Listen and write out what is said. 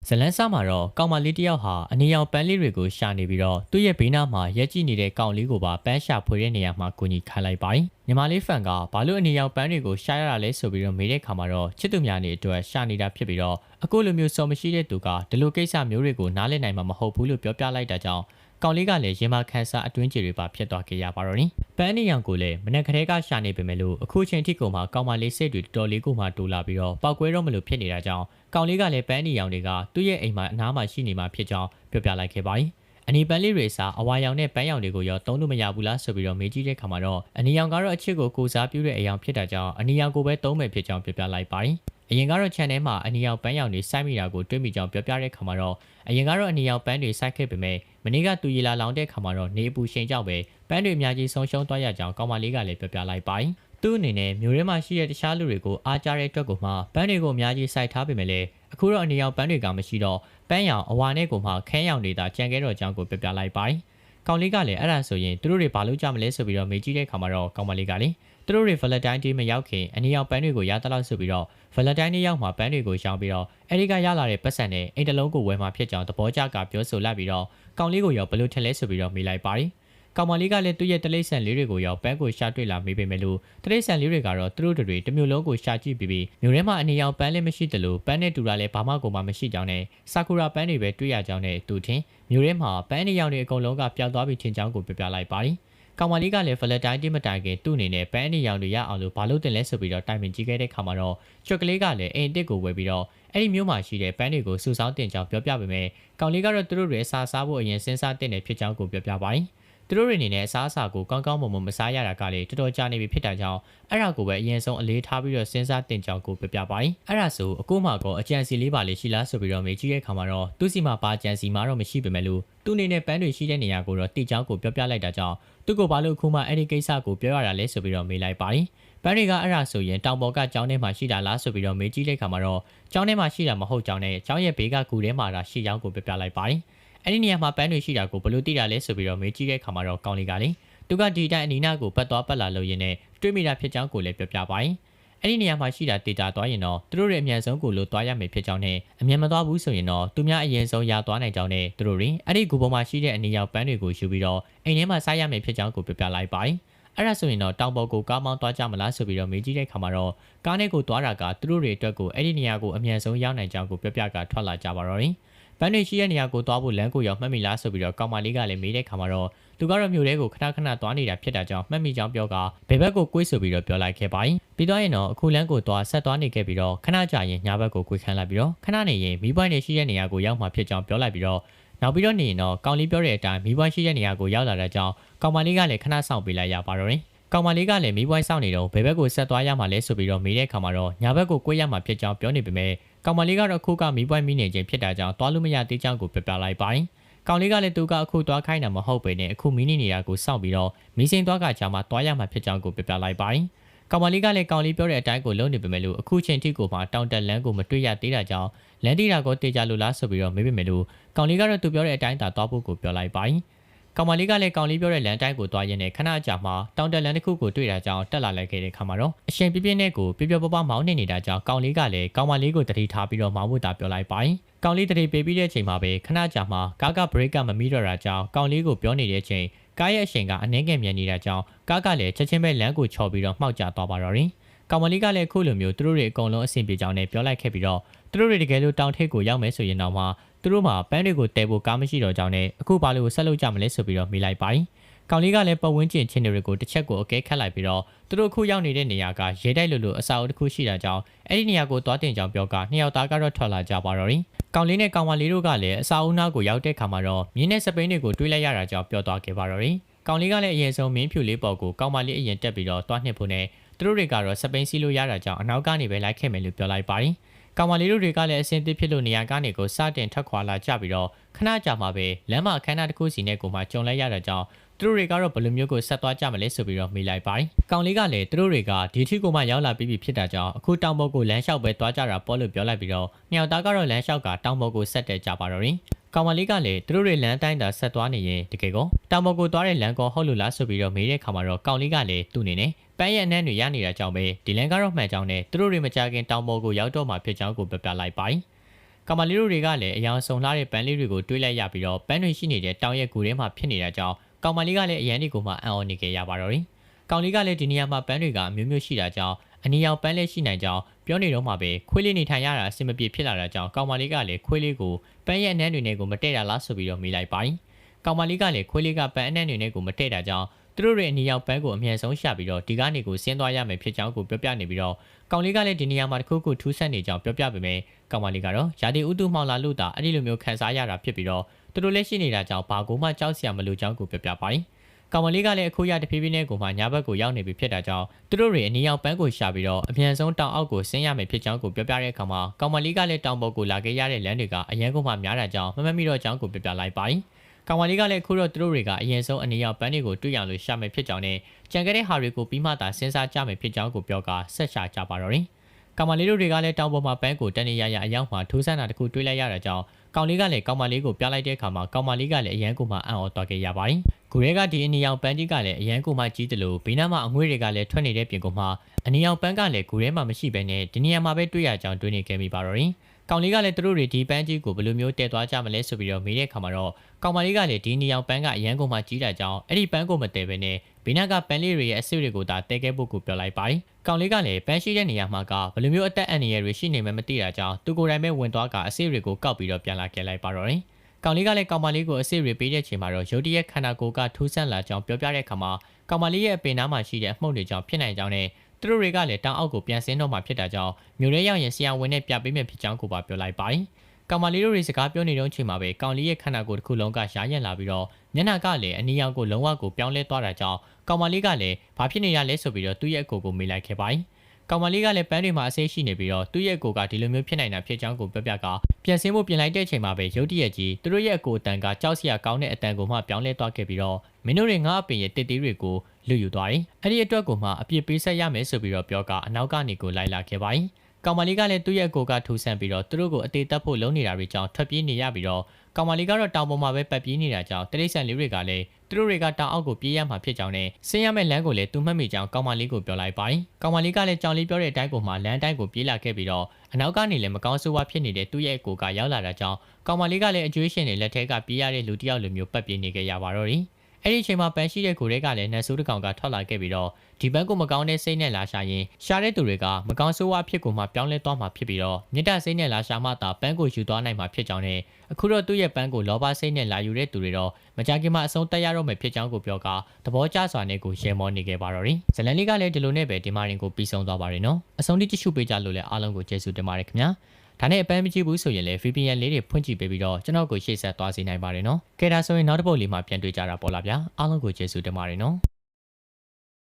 ဇလန်းစားမှာတော့ကောင်မလေးတစ်ယောက်ဟာအနီရောင်ပန်းလေးတွေကိုရှာနေပြီးတော့သူ့ရဲ့ဘေးနားမှာရက်ကြည့်နေတဲ့ကောင်လေးကိုပါပန်းရှာဖွေတဲ့နေရာမှာကူညီခိုင်းလိုက်ပါတယ်။ညီမလေးဖန်ကဘာလို့အနီရောင်ပန်းတွေကိုရှာရတာလဲဆိုပြီးတော့မေးတဲ့ခါမှာတော့ချစ်သူများနေအတွက်ရှာနေတာဖြစ်ပြီးတော့အခုလိုမျိုးစော်မရှိတဲ့သူကဒီလိုကိစ္စမျိုးတွေကိုနားလည်နိုင်မှာမဟုတ်ဘူးလို့ပြောပြလိုက်တာကြောင့်ကောင်လေးကလည်းရင်မခန်းစားအတွင်းကြေတွေပါဖြစ်သွားခဲ့ရပါတော့။ပန်းအနီရောင်ကိုလည်းမနေ့ကတည်းကရှာနေပေမဲ့လို့အခုချိန်ထိကိုမှကောင်မလေးစိတ်တွေတော်တော်လေးကိုမှတိုးလာပြီးတော့ပောက်ကွဲတော့မလို့ဖြစ်နေတာကြောင့်ကောင်လေးကလည်းပန်းအနီရောင်တွေကသူ့ရဲ့အိမ်မှာအနားမှာရှိနေမှာဖြစ်ကြောင်းပြောပြလိုက်ခဲ့ပါတယ်။အနီပန်းလေးတွေစားအဝါရောင်နဲ့ပန်းရောင်တွေကိုရောသုံးလို့မရဘူးလားဆိုပြီးတော့မေးကြည့်တဲ့ခါမှာတော့အနီရောင်ကတော့အချစ်ကိုကိုစားပြုတဲ့အရာဖြစ်တာကြောင့်အနီရောင်ကိုပဲသုံးမယ်ဖြစ်ကြောင်းပြောပြလိုက်ပါတယ်။အရင်ကတော့ channel မှာအနီရောင်ပန်းရောင်တွေစိုက်မိတာကိုတွေ့မိကြောင်းပြောပြတဲ့ခါမှာတော့အရင်ကတော့အနီရောင်ပန်းတွေစိုက်ခဲ့ပေမဲ့မနေ့ကသူရီလာလောင်တဲ့ခါမှာတော့နေအပူရှိန်ကြောင့်ပဲပန်းတွေအများကြီးဆုံးရှုံးသွားရကြောင်းကောင်မလေးကလည်းပြောပြလိုက်ပါတယ်။သူ့အနေနဲ့မျိုးရဲမှာရှိတဲ့တခြားလူတွေကိုအားကြတဲ့အတွက်ကိုမှပန်းတွေကိုအများကြီးစိုက်ထားပေမဲ့လည်းအခုတော့အနီရောင်ပန်းတွေကမရှိတော့ပန်းရောင်အဝါနဲ့ကိုမှခန်းရောင်တွေသာကြံခဲ့တော့ကြောင်းကိုပြောပြလိုက်ပါတယ်။ကောင်လေးကလည်းအဲ့ဒါဆိုရင်သူတို့တွေဘာလို့ကြမလဲဆိုပြီးတော့မေးကြည့်တဲ့ခါမှာတော့ကောင်မလေးကလည်းသူတို့တွေ Valentine Day မရောက်ခင်အနီရောင်ပန်းတွေကိုရသလောက်ဆိုပြီးတော့ Valentine Day ရောက်မှာပန်းတွေကိုရှောင်ပြီးတော့အဲဒီကရလာတဲ့ပတ်စံနဲ့အိမ်တလုံးကိုဝယ်မှာဖြစ်ကြောင်းသဘောကျကပြောဆိုလိုက်ပြီးတော့ကောင်လေးကိုရောဘလို့ထက်လဲဆိုပြီးတော့မေးလိုက်ပါတယ်။ကောင်မလေးကလည်းသူ့ရဲ့တလိษံလေးတွေကိုရောပန်းကိုရှာတွေ့လာမေးပေမဲ့လို့တလိษံလေးတွေကတော့သူတို့တွေတမျိုးလုံးကိုရှာကြည့်ပြီးမြို့ထဲမှာအနီရောင်ပန်းလည်းမရှိသလိုပန်းနဲ့တူတာလည်းဘာမှကိုမှမရှိကြောင်းနဲ့ဆာကူရာပန်းတွေပဲတွေ့ရကြောင်းနဲ့သူထင်မြို့ထဲမှာပန်းအနီရောင်တွေအကုန်လုံးကပျောက်သွားပြီထင်ကြောင်းကိုပြောပြလိုက်ပါတယ်။ကောင်မလေးကလည်း Valentine Day မတိုင်ခင်သူ့အနေနဲ့ပန်းအနီရောင်တွေရအောင်လို့ဘာလို့တင်လဲဆိုပြီးတော့တိုင်ပင်ကြည့်ခဲ့တဲ့ခါမှာတော့ချွတ်ကလေးကလည်းအိမ်တစ်ကိုဝယ်ပြီးတော့အဲ့ဒီမျိုးမှာရှိတဲ့ပန်းတွေကိုစုဆောင်းတင်ကြောင်းပြောပြပေမဲ့ကောင်လေးကတော့သူတို့တွေအစာစားဖို့အရင်စဉ်းစားတင်နေဖြစ်ကြောင်းကိုပြောပြပါတယ်။သူတို့တွေအနေနဲ့အစားအစာကိုကောင်းကောင်းမွန်မွန်မစားရတာကလည်းတော်တော်ကြာနေပြီဖြစ်တာကြောင့်အဲ့ဒါကိုပဲအရင်ဆုံးအလေးထားပြီးတော့စဉ်းစားတင်ကြောင်းကိုပြောပြပါတယ်။အဲ့ဒါဆိုအခုမှကောအကြံစီလေးပါလေးရှိလားဆိုပြီးတော့မေးကြည့်တဲ့ခါမှာတော့သူစီမှာပါကြံစီမှာတော့မရှိပေမဲ့လို့သူအနေနဲ့ပန်းတွေရှိတဲ့နေရာကိုတော့တိကြောင်းကိုပြောပြလိုက်တာကြောင့်သူကဘာလို့အခုမှအဲ့ဒီကိစ္စကိုပြောရတာလဲဆိုပြီးတော့မေးလိုက်ပါတယ်။ပန်းတွေကအဲ့ဒါဆိုရင်တောင်ပေါ်ကကျောင်းထဲမှာရှိတာလားဆိုပြီးတော့မေးကြည့်တဲ့ခါမှာတော့ကျောင်းထဲမှာရှိတာမဟုတ်ကြောင်းနဲ့ကျောင်းရဲ့ဘေးကကူထဲမှာတာရှိကြောင်းကိုပြောပြလိုက်ပါတယ်။အဲ့ဒီနေရာမှာပန်းတွေရှိတာကိုဘလို့သိတာလဲဆိုပြီးတော့မေးကြည့်တဲ့ခါမှာတော့ကောင်းလေးကလေသူကဒီတိုင်းအနီနာကိုပတ်သွားပတ်လာလို့ရင်းနဲ့တွေးမိတာဖြစ်ကြောင်းကိုလည်းပြောပြပါတယ်။အဲ့ဒီနေရာမှာရှိတာတေတာသွားရင်တော့သူတို့ရဲ့အမြန်ဆုံးကိုလို့သွားရမယ်ဖြစ်ကြောင်းနဲ့အမြန်မသွားဘူးဆိုရင်တော့သူများအရင်ဆုံးရသွားနိုင်ကြောင်းနဲ့သူတို့တွေအဲ့ဒီဂူပေါ်မှာရှိတဲ့အနီရောင်ပန်းတွေကိုယူပြီးတော့အိမ်ထဲမှာစားရမယ်ဖြစ်ကြောင်းကိုပြောပြလိုက်ပါတယ်။အဲ့ဒါဆိုရင်တော့တောင်ပေါ်ကိုကားမောင်းသွားကြမလားဆိုပြီးတော့မေးကြည့်တဲ့ခါမှာတော့ကားနဲ့ကိုသွားတာကသူတို့တွေအတွက်ကိုအဲ့ဒီနေရာကိုအမြန်ဆုံးရောက်နိုင်ကြောင်းကိုပြောပြကထွက်လာကြပါတော့တယ်။ပန်းတွေရှိတဲ့နေရာကိုသွားဖို့လမ်းကိုရောက်မှတ်မိလားဆိုပြီးတော့ကောင်မလေးကလည်းမေးတဲ့ခါမှာတော့သူကတော့မြို့ထဲကိုခဏခဏသွားနေတာဖြစ်တာကြောင့်မှတ်မိကြောင်းပြောကဘယ်ဘက်ကိုကွေးဆိုပြီးတော့ပြောလိုက်ခဲ့ပါတယ်။ပြီးတော့ရင်တော့အခုလမ်းကိုသွားဆက်သွားနေခဲ့ပြီးတော့ခဏကြာရင်ညာဘက်ကိုကွေးခန်းလိုက်ပြီးတော့ခဏနေရင်မီးပွိုင်းတွေရှိတဲ့နေရာကိုရောက်မှဖြစ်ကြောင်းပြောလိုက်ပြီးတော့နောက်ပြီးတော့နေရင်တော့ကောင်လေးပြောတဲ့အတိုင်းမီးပွိုင်းရှိတဲ့နေရာကိုရောက်လာတဲ့ကြောင့်ကောင်မလေးကလည်းခဏဆောင်ပေးလိုက်ရပါတော့တယ်။ကောင်မလေးကလည်းမီးပွိုင်းဆောင်နေတော့ဘယ်ဘက်ကိုဆက်သွားရမှာလဲဆိုပြီးတော့မေးတဲ့ခါမှာတော့ညာဘက်ကိုကွေးရမှာဖြစ်ကြောင်းပြောနေပေမဲ့ကောင်မလေးကတော့အခုကမီးပွိုင်းမိနေခြင်းဖြစ်တာကြောင့်သွားလို့မရသေးကြောင်းကိုပြောပြလိုက်ပါတယ်။ကောင်လေးကလည်းသူကအခုသွားခိုင်းတာမဟုတ်ပေနဲ့အခုမီးနေတာကိုစောင့်ပြီးတော့မီးစိန်သွားကကြာမှသွားရမှာဖြစ်ကြောင်းကိုပြောပြလိုက်ပါတယ်။ကောင်မလေးကလည်းကောင်လေးပြောတဲ့အတိုင်းကိုလုံးနေပေမဲ့လို့အခုချိန်ထိကိုမှတောင်တက်လန်းကိုမတွေ့ရသေးတာကြောင့်လမ်းတီတာကိုတေချာလို့လားဆိုပြီးတော့မေးပေမဲ့လို့ကောင်လေးကတော့သူပြောတဲ့အတိုင်းသာသွားဖို့ကိုပြောလိုက်ပါတယ်။ကောင်မလေးကလည်းကောင်လေးပြောတဲ့လမ်းတိုင်းကိုသွားရင်းနဲ့ခဏကြာမှတောင်တက်လန်းတစ်ခုကိုတွေ့တာကြောင့်တက်လာလိုက်ခဲ့တဲ့ခါမှာတော့အရှင်ပြပြနဲ့ကိုပြပြပပမောင်းနေနေတာကြောင့်ကောင်လေးကလည်းကောင်မလေးကိုတတိထားပြီးတော့မောင်းဖို့တာပြောလိုက်ပါတယ်။ကောင်လေးတတိပေးပြီးတဲ့အချိန်မှာပဲခဏကြာမှကားကဘရိတ်ကမမီးတော့တာကြောင့်ကောင်လေးကိုပြောနေတဲ့အချိန်ကားရဲ့အရှင်ကအနှဲငယ်မြန်နေတာကြောင့်ကားကလည်းချက်ချင်းပဲလမ်းကိုချော်ပြီးတော့မှောက်ကျသွားပါတော့တယ်။ကောင်မလေးကလည်းခုလိုမျိုးသူတို့တွေအကုန်လုံးအဆင်ပြေကြောင်းနဲ့ပြောလိုက်ခဲ့ပြီးတော့သူတို့တွေတကယ်လို့တောင်ထိပ်ကိုရောက်မယ်ဆိုရင်တော့မှသူတို့မှာပန်းတွေကိုတဲဖို့ကားမရှိတော့ကြောင်းနဲ့အခုဘာလို့ဆက်လုပ်ကြမလဲဆိုပြီးတော့မေးလိုက်ပါတယ်။ကောင်လေးကလည်းပတ်ဝန်းကျင်ချင်းတွေကိုတစ်ချက်ကိုအကဲခတ်လိုက်ပြီးတော့သူတို့အခုရောက်နေတဲ့နေရာကရဲတိုက်လိုအစာအုပ်တစ်ခုရှိတာကြောင့်အဲ့ဒီနေရာကိုသွားတင်ကြောင်းပြောကနှစ်ယောက်သားကတော့ထွက်လာကြပါတော့တယ်။ကောင်လေးနဲ့ကောင်မလေးတို့ကလည်းအစာအုပ်နားကိုရောက်တဲ့ခါမှာတော့မြင်းနဲ့စပိန်တွေကိုတွေးလိုက်ရတာကြောင့်ပြောသွားခဲ့ပါတော့တယ်။ကောင်လေးကလည်းအရင်ဆုံးမင်းဖြူလေးပေါ်ကိုကောင်မလေးအရင်တက်ပြီးတော့သွားနှစ်ဖို့နဲ့သူတို့တွေကတော့စပိန်စီလို့ရတာကြောင့်အနောက်ကနေပဲလိုက်ခဲ့မယ်လို့ပြောလိုက်ပါတယ်။ကောင်မလေးတို့တွေကလည်းအဆင်သင့်ဖြစ်လို့နေရာကနေကိုစတင်ထွက်ခွာလာကြပြီးတော့ခဏကြာမှပဲလမ်းမအခမ်းအနားတစ်ခုစီနဲ့ကိုမှကြုံလိုက်ရတာကြောင့်သူတို့တွေကတော့ဘယ်လိုမျိုးကိုဆက်သွားကြမလဲဆိုပြီးတော့မေးလိုက်ပါတယ်။ကောင်လေးကလည်းသူတို့တွေကဒီထီကိုမှရောက်လာပြီးဖြစ်တာကြောင့်အခုတောင်ပေါ်ကိုလမ်းလျှောက်ပဲသွားကြတာပေါ့လို့ပြောလိုက်ပြီးတော့နှစ်ယောက်သားကတော့လမ်းလျှောက်ကတောင်ပေါ်ကိုဆက်တက်ကြပါတော့တယ်။ကောင်မလေးကလည်းသူတို့တွေလမ်းတိုင်းသာဆက်သွားနေရင်တကယ်ကောတောင်ပေါ်ကိုသွားတဲ့လမ်းကောဟုတ်လို့လားဆိုပြီးတော့မေးတဲ့ခါမှာတော့ကောင်လေးကလည်းသူ့အနေနဲ့ပန်းရဲ့အနှံ့တွေရနေတာကြောင့်ပဲဒီလမ်းကတော့မှန်ကြောင်းနဲ့သူတို့တွေမကြခင်တောင်ပေါ်ကိုရောက်တော့မှဖြစ်ကြောင်းကိုပြောပြလိုက်ပါတယ်။ ကောင်မလေးတို့တွေကလည်းအယောင်ဆုံလှတဲ့ပန်းလေးတွေကိုတွေးလိုက်ရပြီးတော့ပန်းတွေရှိနေတဲ့တောင်ရဲ့ကူထဲမှာဖြစ်နေတာကြောင့်ကောင်မလေးကလည်းအရန်တွေကိုမှအံ့ဩနေကြရပါတော့တယ်။ကောင်လေးကလည်းဒီနေရာမှာပန်းတွေကအမျိုးမျိုးရှိတာကြောင့်အနီရောင်ပန်းလေးရှိနိုင်ကြောင်းပြောနေတော့မှပဲခွေးလေးနေထိုင်ရတာအဆင်မပြေဖြစ်လာတာကြောင့်ကောင်မလေးကလည်းခွေးလေးကိုပန်းရဲ့အနှံ့တွေနဲ့ကိုမတည့်တာလားဆိုပြီးတော့မိလိုက်ပါတယ်။ကောင်မလေးကလည်းခွေးလေးကပန်းအနှံ့တွေနဲ့ကိုမတည့်တာကြောင့်သူတို့ရဲ့အနီရောင်ပန်းကိုအမြန်ဆုံးရှာပြီးတော့ဒီကနေကိုဆင်းသွားရမယ်ဖြစ်ကြောင်းကိုပြောပြနေပြီးတော့ကောင်လေးကလည်းဒီနေရာမှာတစ်ခုခုထူးဆန်းနေကြောင်းပြောပြပေမဲ့ကောင်မလေးကတော့ရာသီဥတုမှောင်လာလို့တာအဲ့ဒီလိုမျိုးခံစားရတာဖြစ်ပြီးတော့သူတို့လည်းရှိနေတာကြောင့်ဘာကိုမှကြောက်စရာမလိုကြောင်းကိုပြောပြပါတယ်။ကောင်မလေးကလည်းအခုရတဖြည်းဖြည်းနဲ့ကိုမှညာဘက်ကိုရောက်နေပြီဖြစ်တာကြောင့်သူတို့တွေအနီရောင်ပန်းကိုရှာပြီးတော့အမြန်ဆုံးတောင်အောက်ကိုဆင်းရမယ်ဖြစ်ကြောင်းကိုပြောပြတဲ့အခါမှာကောင်မလေးကလည်းတောင်ပေါ်ကိုလာခဲ့ရတဲ့လမ်းတွေကအရန်ကုန်မှများတာကြောင့်မမမိတော့ကြောင်းကိုပြောပြလိုက်ပါတယ်။ကောင်မလေးကလည်းအခုတော့သူတို့တွေကအရင်ဆုံးအနီရောင်ပန်းတွေကိုတွေ့ရလို့ရှာမယ်ဖြစ်ကြောင်းနဲ့ကြံခဲ့တဲ့ဟာတွေကိုပြီးမှသာစဉ်းစားကြမယ်ဖြစ်ကြောင်းကိုပြောကဆက်ရှာကြပါတော့တယ်။ကောင်မလေးတို့တွေကလည်းတောင်ပေါ်မှာပန်းကိုတန်နေရရအရောက်မှထိုးဆန်းတာတခုတွေးလိုက်ရတာကြောင့်ကောင်လေးကလည်းကောင်မလေးကိုပြလိုက်တဲ့အခါမှာကောင်မလေးကလည်းအရန်ကိုမှအံ့ဩသွားခဲ့ရပါတယ်။ကိုရဲကဒီအနီရောင်ပန်းကြီးကလည်းအရန်ကိုမှကြီးတယ်လို့ဘေးနားမှာအငွေ့တွေကလည်းထွက်နေတဲ့ပြင်ကုန်မှာအနီရောင်ပန်းကလည်းကိုရဲမှာမရှိဘဲနဲ့ဒီနေရာမှာပဲတွေ့ရကြောင်းတွေးနေခဲ့မိပါတော့တယ်။ကောင်လေးကလည်းသူတို့တွေဒီပန်းကြီးကိုဘယ်လိုမျိုးတည်သွားကြမလဲဆိုပြီးတော့မေးတဲ့အခါမှာတော့ကောင်မလေးကလည်းဒီနီယောင်ပန်းကအရန်ကုန်မှကြီးတာကြောင့်အဲ့ဒီပန်းကိုမတည်ပဲနဲ့ဘေးနားကပန်းလေးတွေရဲ့အဆစ်တွေကိုသာတည်ခဲ့ဖို့ကိုပြောလိုက်ပါတယ်။ကောင်လေးကလည်းပန်းရှိတဲ့နေရာမှာကဘယ်လိုမျိုးအသက်အန္တရာယ်တွေရှိနေမှမသိတာကြောင့်သူကိုယ်တိုင်ပဲဝင်သွားကအဆစ်တွေကိုကောက်ပြီးတော့ပြန်လာခဲ့လိုက်ပါတော့တယ်။ကောင်လေးကလည်းကောင်မလေးကိုအဆစ်တွေပေးတဲ့ချိန်မှာတော့ရုတ်တရက်ခန္ဓာကိုယ်ကထူးဆန်းလာကြောင်းပြောပြတဲ့အခါမှာကောင်မလေးရဲ့အပင်နားမှာရှိတဲ့အမှုန့်တွေကြောင့်ဖြစ်နိုင်ကြောင်းနဲ့သူတို့တွေကလည်းတောင်အောက်ကိုပြန်ဆင်းတော့မှဖြစ်တာကြောင့်မြို့ရဲရောက်ရင်ဆရာဝန်နဲ့ပြပေးမယ်ဖြစ်ကြောင်းကိုပါပြောလိုက်ပါတယ်။ကောင်မလေးတို့တွေစကားပြောနေတော့ချိန်မှာပဲကောင်လေးရဲ့ခန္ဓာကိုယ်တစ်ခုလုံးကရှားရက်လာပြီးတော့မျက်နှာကလည်းအနီရောင်ကိုလုံးဝကိုပြောင်းလဲသွားတာကြောင့်ကောင်မလေးကလည်းဘာဖြစ်နေရလဲဆိုပြီးတော့သူ့ရဲ့အကိုကိုမေးလိုက်ခဲ့ပါတယ်။ကောင်မလေးကလည်းပန်းတွေမှာအဆေးရှိနေပြီးတော့သူ့ရဲ့အကိုကဒီလိုမျိုးဖြစ်နိုင်တာဖြစ်ကြောင်းကိုပြောပြကပြန်ဆင်းဖို့ပြင်လိုက်တဲ့ချိန်မှာပဲရုတ်တရက်ကြီးသူတို့ရဲ့အကိုအတန်ကကြောက်စရာကောင်းတဲ့အတန်ကိုမှပြောင်းလဲသွားခဲ့ပြီးတော့မင်းတို့တွေငါအပင်ရဲ့တစ်သေးတွေကိုလူယူသွားတယ်။အဲ့ဒီအတွက်ကိုမှအပြစ်ပေးဆက်ရမယ်ဆိုပြီးတော့ပြောကအနောက်ကနေကိုလိုက်လာခဲ့ပါတယ်။ကောင်မလေးကလည်းသူ့ရဲ့အကိုကထူဆန်းပြီးတော့သူတို့ကိုအသေးသက်ဖို့လုံးနေတာတွေကြောင့်ထွက်ပြေးနေရပြီးတော့ကောင်မလေးကတော့တောင်ပေါ်မှာပဲပတ်ပြေးနေတာကြောင့်တရိတ်ဆန်လေးတွေကလည်းသူတို့တွေကတောင်အောက်ကိုပြေးရမှာဖြစ်ကြောင်းနဲ့ဆင်းရမယ့်လမ်းကိုလည်းသူမှတ်မိကြောင်းကောင်မလေးကိုပြောလိုက်ပါတယ်။ကောင်မလေးကလည်းကြောင်လေးပြောတဲ့အတိုင်းကိုမှလမ်းတိုင်းကိုပြေးလာခဲ့ပြီးတော့အနောက်ကနေလည်းမကောင်းဆိုးဝါးဖြစ်နေတဲ့သူ့ရဲ့အကိုကရောက်လာတာကြောင့်ကောင်မလေးကလည်းအကျွေးရှင်တွေလက်ထဲကပြေးရတဲ့လူတစ်ယောက်လိုမျိုးပတ်ပြေးနေခဲ့ရပါတော့တယ်။အဲ့ဒီအချိန်မှာပန်းရှိတဲ့ကိုရဲကလည်းနှက်ဆိုးတစ်ကောင်ကထွက်လာခဲ့ပြီးတော့ဒီဘက်ကိုမကောင်းတဲ့စိတ်နဲ့လာရှာရင်ရှာတဲ့သူတွေကမကောင်းဆိုးဝါးဖြစ်ကိုမှပြောင်းလဲသွားမှာဖြစ်ပြီးတော့မြစ်တစိတ်နဲ့လာရှာမှသာပန်းကိုယူသွားနိုင်မှာဖြစ်ကြောင်းနဲ့အခုတော့သူ့ရဲ့ပန်းကိုလောဘစိတ်နဲ့လာယူတဲ့သူတွေတော့မကြခင်မှာအဆုံးတက်ရတော့မယ်ဖြစ်ကြောင်းကိုပြောကသဘောကျစွာနဲ့ကိုရဲမောနေခဲ့ပါတော့တယ်ဇလန်လေးကလည်းဒီလိုနဲ့ပဲဒီမာရင်ကိုပြီးဆုံးသွားပါတယ်နော်အဆုံးထိကြည့်ရှုပေးကြလို့လည်းအားလုံးကိုကျေးဇူးတင်ပါတယ်ခင်ဗျာဒါနဲ့အပန်းမကြည့်ဘူးဆိုရင်လည်း VPN လေးတွေဖွင့်ကြည့်ပေးပြီးတော့ကျွန်တော်ကိုရှေ့ဆက်သွားစေနိုင်ပါတယ်နော်ကဲဒါဆိုရင်နောက်တစ်ပုတ်လေးမှာပြန်တွေ့ကြတာပေါ်လာဗျာအားလုံးကိုကျေးဇူးတင်ပါတယ်နော်